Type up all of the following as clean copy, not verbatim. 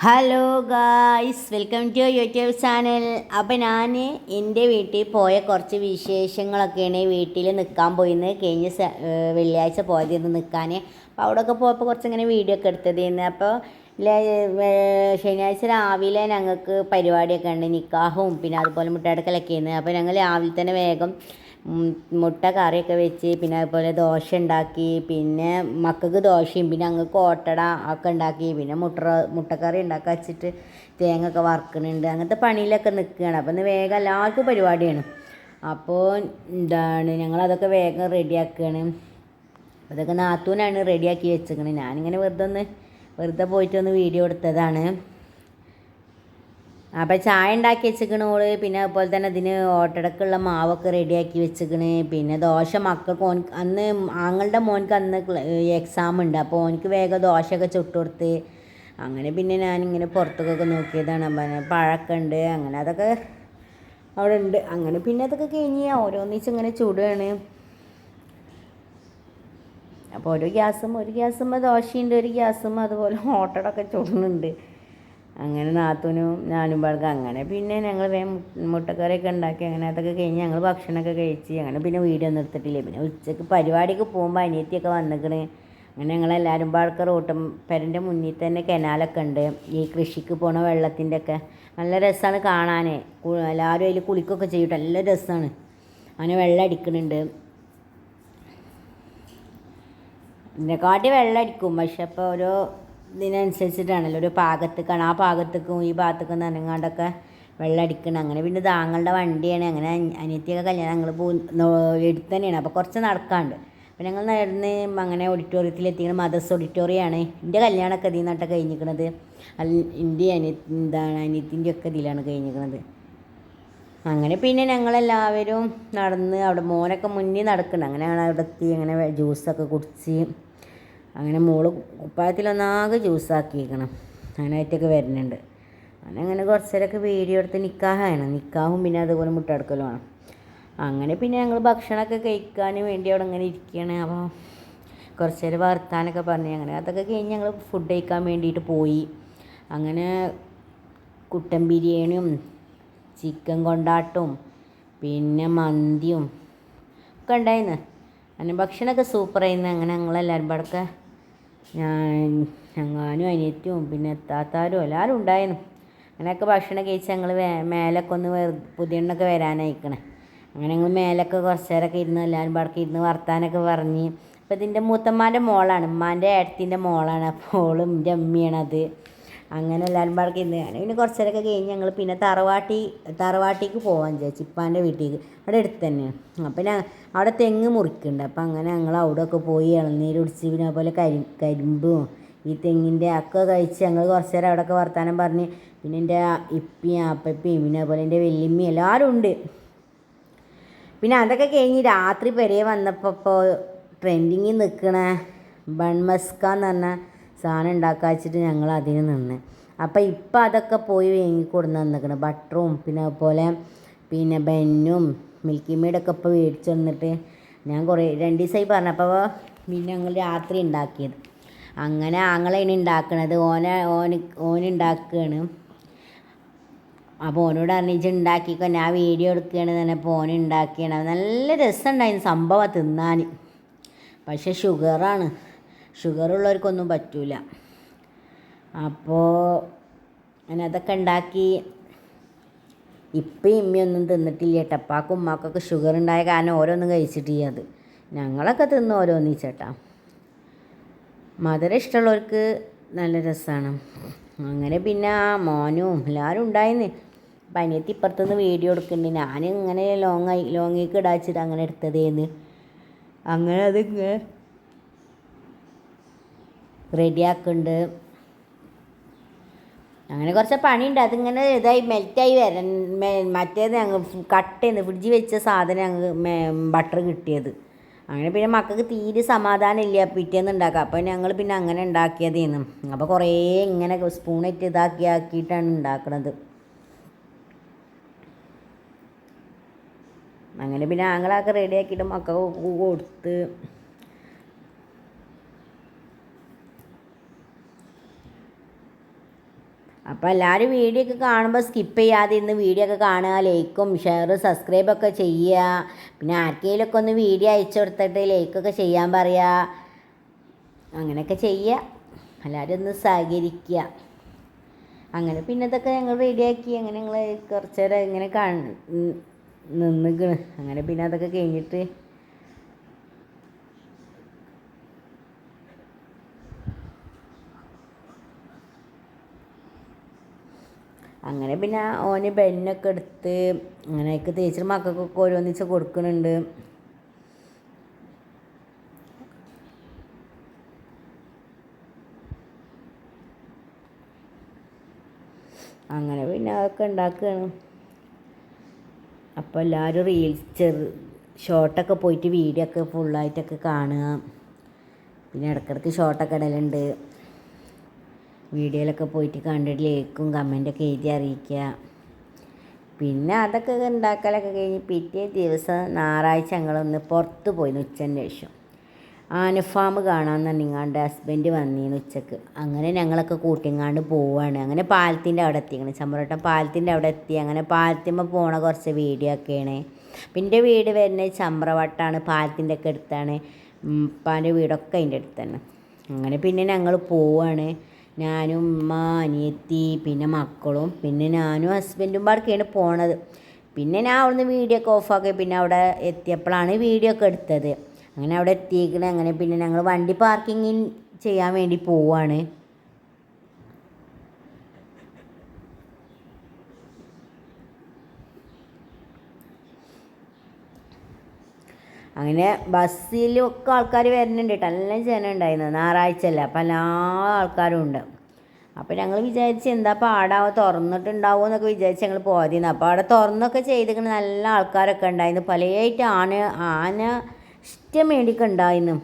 Hello guys, welcome to YouTube channel. അപ്പോൾ ഞാൻ എൻ്റെ വീട്ടിൽ പോയ കുറച്ച് വിശേഷങ്ങളൊക്കെയാണ്. വീട്ടിൽ നിൽക്കാൻ പോയിന്ന് കഴിഞ്ഞ വെള്ളിയാഴ്ച പോയതിന്ന് നിൽക്കാൻ. അപ്പോൾ അവിടെയൊക്കെ പോയപ്പോൾ കുറച്ചിങ്ങനെ വീഡിയോ ഒക്കെ എടുത്തതിന്ന്. അപ്പോൾ ശനിയാഴ്ച രാവിലെ ഞങ്ങൾക്ക് പരിപാടിയൊക്കെ ഉണ്ട്, നിക്കാഹും പിന്നെ അതുപോലെ മുട്ടയടക്കലൊക്കെ ആയിരുന്നു. അപ്പോൾ ഞങ്ങൾ രാവിലെ തന്നെ വേഗം മുട്ട കറിയൊക്കെ വെച്ച് പിന്നെ അതുപോലെ ദോശ ഉണ്ടാക്കി. പിന്നെ മക്കൾക്ക് ദോശയും പിന്നെ ഞങ്ങൾക്ക് ഓട്ടട ഒക്കെ ഉണ്ടാക്കി. പിന്നെ മുട്ടക്കറി ഉണ്ടാക്കി വെച്ചിട്ട് തേങ്ങ ഒക്കെ വറുക്കുന്നുണ്ട്. അങ്ങനത്തെ പണിയിലൊക്കെ നിൽക്കുകയാണ്. അപ്പോൾ ഇന്ന് വേഗം എല്ലാവർക്കും പരിപാടിയാണ്. അപ്പോൾ ഞങ്ങളതൊക്കെ വേഗം റെഡിയാക്കുകയാണ്. അതൊക്കെ നാത്തൂനാണ് റെഡിയാക്കി വെച്ചിരിക്കണത്. ഞാനിങ്ങനെ വെറുതെ പോയിട്ടൊന്ന് വീഡിയോ എടുത്തതാണ്. അപ്പോൾ ചായ ഉണ്ടാക്കി വെച്ചിരിക്കണ ഓള്. പിന്നെ അതുപോലെ തന്നെ അതിന് ഓട്ടടക്കുള്ള മാവൊക്കെ റെഡിയാക്കി വെച്ചിരിക്കണ്. പിന്നെ ദോശ മക്കൾക്ക് അന്ന് ആങ്ങളുടെ മോൻക്ക് അന്ന് എക്സാം ഉണ്ട്. അപ്പോൾ ഓനക്ക് വേഗം ദോശയൊക്കെ ചുട്ട് കൊടുത്ത്. അങ്ങനെ പിന്നെ ഞാനിങ്ങനെ പുറത്തേക്കൊക്കെ നോക്കിയതാണ്. പഴമൊക്കെ ഉണ്ട്, അങ്ങനെ അതൊക്കെ അവിടെ ഉണ്ട്. അങ്ങനെ പിന്നെ അതൊക്കെ കഴിഞ്ഞ് ഓരോന്നിച്ച് ഇങ്ങനെ ചുടുകയാണ്. അപ്പോൾ ഒരു ഗ്യാസുമ്മ ദോശയുണ്ട്, ഒരു ഗ്യാസുമ്മ അതുപോലെ ഓട്ടടൊക്കെ ചുടുന്നുണ്ട്. അങ്ങനെ നാത്തൂനും ഞാനും പാടുക. അങ്ങനെ പിന്നെ ഞങ്ങൾ മുട്ടക്കറിയൊക്കെ ഉണ്ടാക്കി. അങ്ങനെ അതൊക്കെ കഴിഞ്ഞ് ഞങ്ങൾ ഭക്ഷണമൊക്കെ കഴിച്ച്. അങ്ങനെ പിന്നെ വീഡിയോ ഒന്നും എടുത്തിട്ടില്ല. പിന്നെ ഉച്ചയ്ക്ക് പരിപാടിക്ക് പോകുമ്പോൾ അനിയത്തിയൊക്കെ വന്നിക്കണ്. അങ്ങനെ ഞങ്ങളെല്ലാവരും പാടൊക്കെ റോട്ടും പെരൻ്റെ മുന്നിൽ തന്നെ കനാലൊക്കെ ഉണ്ട്. ഈ കൃഷിക്ക് പോണ വെള്ളത്തിൻ്റെ ഒക്കെ നല്ല രസമാണ് കാണാൻ. എല്ലാവരും അതിൽ കുളിക്കൊക്കെ ചെയ്തിട്ട് നല്ല രസമാണ്. അങ്ങനെ വെള്ളം അടിക്കുന്നുണ്ട്. ഇതിനെക്കാട്ടി വെള്ളം അടിക്കും, പക്ഷെ അപ്പോൾ ഓരോ ഇതിനനുസരിച്ചിട്ടാണല്ലോ, ഒരു പാകത്തേക്കാണ്. ആ പാകത്തേക്കും ഈ ഭാഗത്തേക്കും നനങ്ങാണ്ടൊക്കെ വെള്ളം അടിക്കണം. അങ്ങനെ പിന്നെ താങ്കളുടെ വണ്ടിയാണ്. അങ്ങനെ അനിയത്തിയൊക്കെ കല്യാണം ഞങ്ങൾ എടുത്ത് തന്നെയാണ്. അപ്പോൾ കുറച്ച് നടക്കാണ്ട്. അപ്പോൾ ഞങ്ങൾ നടന്ന് അങ്ങനെ ഓഡിറ്റോറിയത്തിലെത്തിക്കണം. മദർസ് ഓഡിറ്റോറിയമാണ്. എൻ്റെ കല്യാണമൊക്കെ ഇതിൽ നിന്നിട്ട് കഴിഞ്ഞിരിക്കണത്. എൻ്റെ അനിയത്തിൻ്റെ ഒക്കെ ഇതിലാണ് കഴിഞ്ഞിരിക്കണത്. അങ്ങനെ പിന്നെ ഞങ്ങളെല്ലാവരും നടന്ന് അവിടെ മോനൊക്കെ മുന്നിൽ നടക്കണം. അങ്ങനെ ഞങ്ങൾ അവിടെ എത്തി. അങ്ങനെ ജ്യൂസൊക്കെ കുടിച്ച് അങ്ങനെ മോള് കുപ്പായത്തിലൊന്നാകെ ജ്യൂസാക്കിയിരിക്കണം. അങ്ങനെ ആയിട്ടൊക്കെ വരുന്നുണ്ട്. അങ്ങനെ കുറച്ച് നേരമൊക്കെ വീഡിയോ എടുത്ത് നിക്കാഹും പിന്നെ അതുപോലെ മുട്ടയെടുക്കലുമാണ്. അങ്ങനെ പിന്നെ ഞങ്ങൾ ഭക്ഷണമൊക്കെ കഴിക്കാൻ വേണ്ടി അവിടെ ഇങ്ങനെ ഇരിക്കുകയാണ്. അപ്പോൾ കുറച്ച് നേരം വർത്താനൊക്കെ പറഞ്ഞ് അങ്ങനെ അതൊക്കെ കഴിഞ്ഞ് ഞങ്ങൾ ഫുഡ് കഴിക്കാൻ വേണ്ടിയിട്ട് പോയി. അങ്ങനെ കുട്ടൻ ബിരിയാണിയും ചിക്കൻ കൊണ്ടാട്ടും പിന്നെ മന്തിയും ഒക്കെ ഉണ്ടായിരുന്നു. അങ്ങനെ ഭക്ഷണമൊക്കെ സൂപ്പറായിരുന്നു. അങ്ങനെ ഞങ്ങളെല്ലാവരും പാടൊക്കെ ഞാനും അനിയത്തിയും പിന്നെ താത്താരും എല്ലാവരും ഉണ്ടായിരുന്നു. അങ്ങനെയൊക്കെ ഭക്ഷണം കഴിച്ച് ഞങ്ങൾ മേലൊക്കെ ഒന്ന് പുതിയണ്ണൊക്കെ വരാനായിക്കണേ. അങ്ങനെ ഞങ്ങൾ മേലൊക്കെ കുറച്ച് നേരമൊക്കെ ഇരുന്ന് എല്ലാവരും പാടൊക്കെ ഇരുന്ന് വർത്താനൊക്കെ പറഞ്ഞ്. അപ്പോൾ ഇതിൻ്റെ മൂത്തമ്മാൻ്റെ മോളാണ്, ഉമ്മാൻ്റെ ഏട്ടത്തിൻ്റെ മോളാണ്. അപ്പോൾ എൻ്റെ അമ്മയാണത്. അങ്ങനെ എല്ലാവരും പാടൊക്കെ ഇരുന്ന് അങ്ങനെ പിന്നെ കുറച്ച് നേരമൊക്കെ കഴിഞ്ഞ് ഞങ്ങൾ പിന്നെ തറവാട്ടിക്ക് പോകാൻ വിചാരിച്ചു, ഇപ്പാൻ്റെ വീട്ടിലേക്ക്. അവിടെ അടുത്ത് തന്നെയാണ്. അപ്പം അവിടെ തെങ്ങ് മുറിക്കുന്നുണ്ട്. അപ്പം അങ്ങനെ ഞങ്ങൾ അവിടെയൊക്കെ പോയി ഇളനീര് കുടിച്ച് പിന്നെ അതുപോലെ കരിമ്പും ഈ തെങ്ങിൻ്റെ ഒക്കെ കഴിച്ച് ഞങ്ങൾ കുറച്ച് നേരം അവിടെയൊക്കെ വർത്താനം പറഞ്ഞ്. പിന്നെ എൻ്റെ ഇപ്പിയും അപ്പപ്പിയും പിന്നെ അതുപോലെ എൻ്റെ വല്യമ്മയും എല്ലാവരും ഉണ്ട്. പിന്നെ അതൊക്കെ കഴിഞ്ഞ് രാത്രി പെരേ വന്നപ്പോൾ ഇപ്പോൾ ട്രെൻഡിങ്ങിൽ നിൽക്കണ ബൺമസ്ക എന്ന് പറഞ്ഞ സാധനം ഉണ്ടാക്കാൻ വെച്ചിട്ട് ഞങ്ങൾ അതിന് നിന്ന്. അപ്പോൾ ഇപ്പം അതൊക്കെ പോയി വാങ്ങിക്കൊടുന്ന് തന്നിക്കണം. ബട്ടറും പിന്നെ അതുപോലെ പിന്നെ ബെന്നും മിൽക്കി മെയ്ഡൊക്കെ ഇപ്പോൾ മേടിച്ച് വന്നിട്ട് ഞാൻ 2 ദിവസമായി പറഞ്ഞപ്പോൾ പിന്നെ ഞങ്ങൾ രാത്രി ഉണ്ടാക്കിയത്. അങ്ങനെ ആങ്ങളെയാണ് ഉണ്ടാക്കണത്. ഓനുണ്ടാക്കുകയാണ്. അപ്പോൾ ഓനോട് അറിയിച്ച് ഉണ്ടാക്കിക്കോ, ഞാൻ വീഡിയോ എടുക്കുകയാണ് തന്നെ. അപ്പോൾ ഓനുണ്ടാക്കിയാണ്. നല്ല രസമുണ്ടായിരുന്നു സംഭവം തിന്നാൻ. പക്ഷേ ഷുഗറാണ്, ഷുഗറുള്ളവർക്കൊന്നും പറ്റില്ല. അപ്പോൾ അങ്ങനെ അതൊക്കെ ഉണ്ടാക്കി. ഇപ്പം ഇമ്മയൊന്നും തിന്നിട്ടില്ല കേട്ടോ. അപ്പാക്കും ഉമ്മാക്കൊക്കെ ഷുഗർ ഉണ്ടായ കാരണം ഓരോന്നും കഴിച്ചിട്ടില്ല. അത് ഞങ്ങളൊക്കെ തിന്ന് ഓരോന്നിച്ചേട്ടാ. മധുരം ഇഷ്ടമുള്ളവർക്ക് നല്ല രസമാണ്. അങ്ങനെ പിന്നെ മോനും എല്ലാവരും ഉണ്ടായിരുന്നു. അപ്പം അനിയത്തി ഇപ്പുറത്തുനിന്ന് വീഡിയോ എടുക്കുന്നുണ്ട്. ഞാൻ ഇങ്ങനെ ലോങ്ങേക്ക് ഇടാച്ചിട്ട് അങ്ങനെ എടുത്തതേന്ന്. അങ്ങനെ അതിങ്ങനെ റെഡിയാക്കുന്നുണ്ട്. അങ്ങനെ കുറച്ച് പണിയുണ്ട്. അതിങ്ങനെ ഇതായി മെൽറ്റായി വരാൻ. മറ്റേത് ഞങ്ങൾ കട്ട് ചെയ്യുന്നു ഫ്രിഡ്ജിൽ വെച്ച സാധനം ഞങ്ങൾ ബട്ടർ കിട്ടിയത്. അങ്ങനെ പിന്നെ മക്കൾക്ക് തീരെ സമാധാനമില്ല പിറ്റേന്ന് ഉണ്ടാക്കുക. അപ്പോൾ ഞങ്ങൾ പിന്നെ അങ്ങനെ ഉണ്ടാക്കിയതേന്ന്. അപ്പോൾ കുറേ ഇങ്ങനെ സ്പൂണിട്ട് ആക്കിയിട്ടാണ് ഉണ്ടാക്കുന്നത്. അങ്ങനെ പിന്നെ ഞങ്ങളൊക്കെ റെഡിയാക്കിയിട്ട് മക്കൾക്ക് കൊടുത്ത്. അപ്പോൾ എല്ലാവരും വീഡിയോ ഒക്കെ കാണുമ്പോൾ സ്കിപ്പ് ചെയ്യാതെ ഇന്ന് വീഡിയോ ഒക്കെ കാണുക, ലൈക്കും ഷെയറും സബ്സ്ക്രൈബൊക്കെ ചെയ്യുക. പിന്നെ ആർക്കെങ്കിലുമൊക്കെ ഒന്ന് വീഡിയോ അയച്ചു കൊടുത്തിട്ട് ലൈക്കൊക്കെ ചെയ്യാൻ പറയുക. അങ്ങനെയൊക്കെ ചെയ്യുക, എല്ലാവരും ഒന്ന് സഹകരിക്കുക. അങ്ങനെ പിന്നെ ഇതൊക്കെ ഞങ്ങൾ റെഡിയാക്കി. അങ്ങനെ ഞങ്ങൾ കുറച്ച് നേരം ഇങ്ങനെ നിന്നിക്കണ്. അങ്ങനെ പിന്നെ അതൊക്കെ കഴിഞ്ഞിട്ട് അങ്ങനെ പിന്നെ ഓന് ബെന്നൊക്കെ എടുത്ത് അങ്ങനെയൊക്കെ തേച്ചിട്ട് മക്കൾക്കൊക്കെ ഓരോന്നിച്ച് കൊടുക്കുന്നുണ്ട്. അങ്ങനെ പിന്നെ അതൊക്കെ ഉണ്ടാക്കുകയാണ്. അപ്പോൾ എല്ലാവരും ഷോർട്ടൊക്കെ പോയിട്ട് വീഡിയോ ഒക്കെ ഫുള്ളായിട്ടൊക്കെ കാണുക. പിന്നെ ഇടയ്ക്കിടയ്ക്ക് ഷോർട്ടൊക്കെ ഇടലുണ്ട്. വീഡിയോയിലൊക്കെ പോയിട്ട് കണ്ടിട്ട് ലൈക്കും കമൻറ്റൊക്കെ എഴുതി അറിയിക്കുക. പിന്നെ അതൊക്കെ ഉണ്ടാക്കലൊക്കെ കഴിഞ്ഞ് പിറ്റേ ദിവസം ഞായറാഴ്ച ഞങ്ങളൊന്ന് പുറത്ത് പോയി. ഉച്ചൻ്റെ ശേഷം ആനഫാം കാണാമെന്ന് പറഞ്ഞിങ്ങാണ്ട് ഹസ്ബൻഡ് വന്നിരുന്നു ഉച്ചക്ക്. അങ്ങനെ ഞങ്ങളൊക്കെ കൂട്ടിങ്ങാണ്ട് പോവുകയാണ്. അങ്ങനെ പാലത്തിൻ്റെ അവിടെ എത്തിക്കണം, ചമ്രവട്ടം പാലത്തിൻ്റെ അവിടെ എത്തി. അങ്ങനെ പാലത്തിന്മേൽ പോണ കുറച്ച് വീഡിയോ ഒക്കെയാണ്. പിന്നെ വീട് വരുന്നത് ചമ്രവട്ടമാണ്, പാലത്തിൻ്റെ ഒക്കെ അടുത്താണ്. ഉപ്പാൻ്റെ വീടൊക്കെ അതിൻ്റെ അടുത്താണ്. അങ്ങനെ പിന്നെ ഞങ്ങൾ പോവുകയാണ്. ഞാനും ഉമ്മ, അനിയത്തി, പിന്നെ മക്കളും, പിന്നെ ഞാനും ഹസ്ബൻഡും പാടൊക്കെയാണ് പോണത്. പിന്നെ ഞാൻ അവിടുന്ന് വീഡിയോ ഒക്കെ ഓഫാക്കി. പിന്നെ അവിടെ എത്തിയപ്പോഴാണ് വീഡിയോ ഒക്കെ എടുത്തത്. അങ്ങനെ അവിടെ എത്തിയേക്കണേ. അങ്ങനെ പിന്നെ ഞങ്ങൾ വണ്ടി പാർക്കിങ് ചെയ്യാൻ വേണ്ടി പോവുകയാണ്. അങ്ങനെ ബസ്സിലൊക്കെ ആൾക്കാർ വരുന്നുണ്ട് കേട്ടോ. നല്ല ജനം ഉണ്ടായിരുന്നു, ഞായറാഴ്ച അല്ല. അപ്പം എല്ലാ ആൾക്കാരും ഉണ്ട്. അപ്പോൾ ഞങ്ങൾ വിചാരിച്ച് എന്താ പാടാവോ, തുറന്നിട്ടുണ്ടാവുമോ എന്നൊക്കെ വിചാരിച്ച് ഞങ്ങൾ പോയതിന്ന്. അപ്പോൾ അവിടെ തുറന്നൊക്കെ ചെയ്തിങ്ങനെ നല്ല ആൾക്കാരൊക്കെ ഉണ്ടായിരുന്നു. പലയായിട്ട് ആന ഇഷ്ടം വേണ്ടിയൊക്കെ ഉണ്ടായിരുന്നു.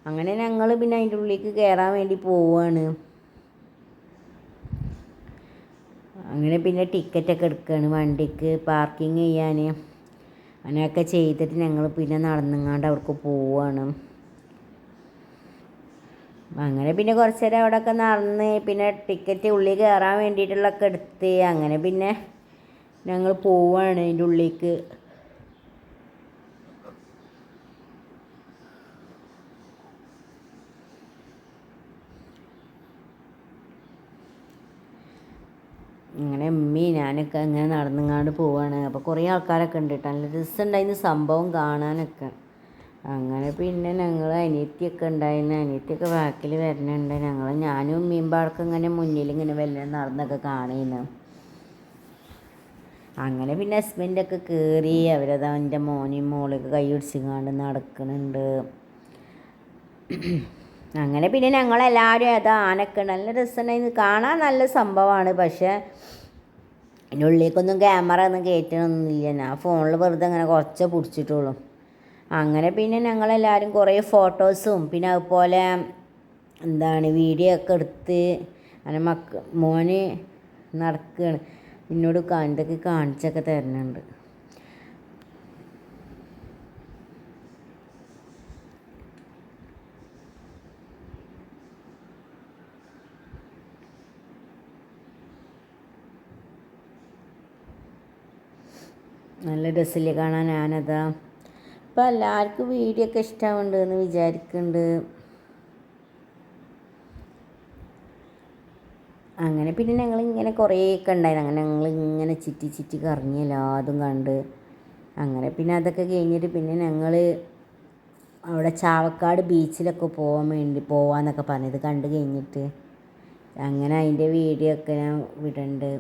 അങ്ങനെ ഞങ്ങൾ പിന്നെ അതിൻ്റെ ഉള്ളിലേക്ക് കയറാൻ വേണ്ടി പോവുകയാണ്. അങ്ങനെ പിന്നെ ടിക്കറ്റൊക്കെ എടുക്കുകയാണ് വണ്ടിക്ക് പാർക്കിങ് ചെയ്യാൻ. അങ്ങനെയൊക്കെ ചെയ്തിട്ട് ഞങ്ങൾ പിന്നെ നടന്നങ്ങാണ്ട് അവിടേക്ക് പോവുകയാണ്. അങ്ങനെ പിന്നെ കുറച്ച് നേരം അവിടെയൊക്കെ നടന്ന് പിന്നെ ടിക്കറ്റ് ഉള്ളിൽ കയറാൻ വേണ്ടിയിട്ടുള്ളതൊക്കെ എടുത്ത് അങ്ങനെ പിന്നെ ഞങ്ങൾ പോവുകയാണ് അതിൻ്റെ ഉള്ളിലേക്ക്. അങ്ങനെ ഉമ്മയും ഞാനൊക്കെ അങ്ങനെ നടന്നങ്ങാണ്ട് പോവുകയാണ്. അപ്പോൾ കുറേ ആൾക്കാരൊക്കെ ഉണ്ട് കേട്ടോ. നല്ല രസമുണ്ടായിരുന്നു സംഭവം കാണാനൊക്കെ. അങ്ങനെ പിന്നെ ഞങ്ങൾ അനിയത്തിയൊക്കെ ഉണ്ടായിരുന്നു. അനിയത്തിയൊക്കെ ബാക്കിൽ വരുന്നുണ്ട്. ഞാനും ഉമ്മയും പാടൊക്കെ ഇങ്ങനെ മുന്നിൽ ഇങ്ങനെ വല്ല നടന്നൊക്കെ കാണുന്നു. അങ്ങനെ പിന്നെ ഹസ്ബൻഡൊക്കെ കയറി. അവരത് എൻ്റെ മോനെയും മോളൊക്കെ കൈ പിടിച്ചിങ്ങാണ്ട് നടക്കുന്നുണ്ട്. അങ്ങനെ പിന്നെ ഞങ്ങളെല്ലാവരും ആനൊക്കെ നല്ല രസമുണ്ടായിരുന്നു കാണാൻ. നല്ല സംഭവമാണ്. പക്ഷേ അതിൻ്റെ ഉള്ളിലേക്കൊന്നും ക്യാമറ ഒന്നും കയറ്റണമൊന്നുമില്ല. ഞാൻ ഫോണിൽ വെറുതെ അങ്ങനെ കുറച്ചേ പിടിച്ചിട്ടുള്ളൂ. അങ്ങനെ പിന്നെ ഞങ്ങളെല്ലാവരും കുറേ ഫോട്ടോസും പിന്നെ അതുപോലെ വീഡിയോ ഒക്കെ എടുത്ത് അങ്ങനെ മോന് നടക്കുകയാണ്. എന്നോട് ഇതൊക്കെ കാണിച്ചൊക്കെ തരുന്നുണ്ട്. നല്ല രസമില്ലേ കാണാൻ ആനതാ. അപ്പോൾ എല്ലാവർക്കും വീഡിയോ ഒക്കെ ഇഷ്ടമാവുന്നുണ്ട് എന്ന് വിചാരിക്കുന്നുണ്ട്. അങ്ങനെ പിന്നെ ഞങ്ങളിങ്ങനെ കുറേയൊക്കെ ഉണ്ടായിരുന്നു. അങ്ങനെ ഞങ്ങളിങ്ങനെ ചുറ്റി കറങ്ങി എല്ലാതും കണ്ട്. അങ്ങനെ പിന്നെ അതൊക്കെ കഴിഞ്ഞിട്ട് പിന്നെ ഞങ്ങൾ അവിടെ ചാവക്കാട് ബീച്ചിലൊക്കെ പോവാന്നൊക്കെ പറഞ്ഞത് കണ്ട് കഴിഞ്ഞിട്ട് അങ്ങനെ അതിൻ്റെ വീഡിയോ ഒക്കെ ഞാൻ വിടുന്നുണ്ട്.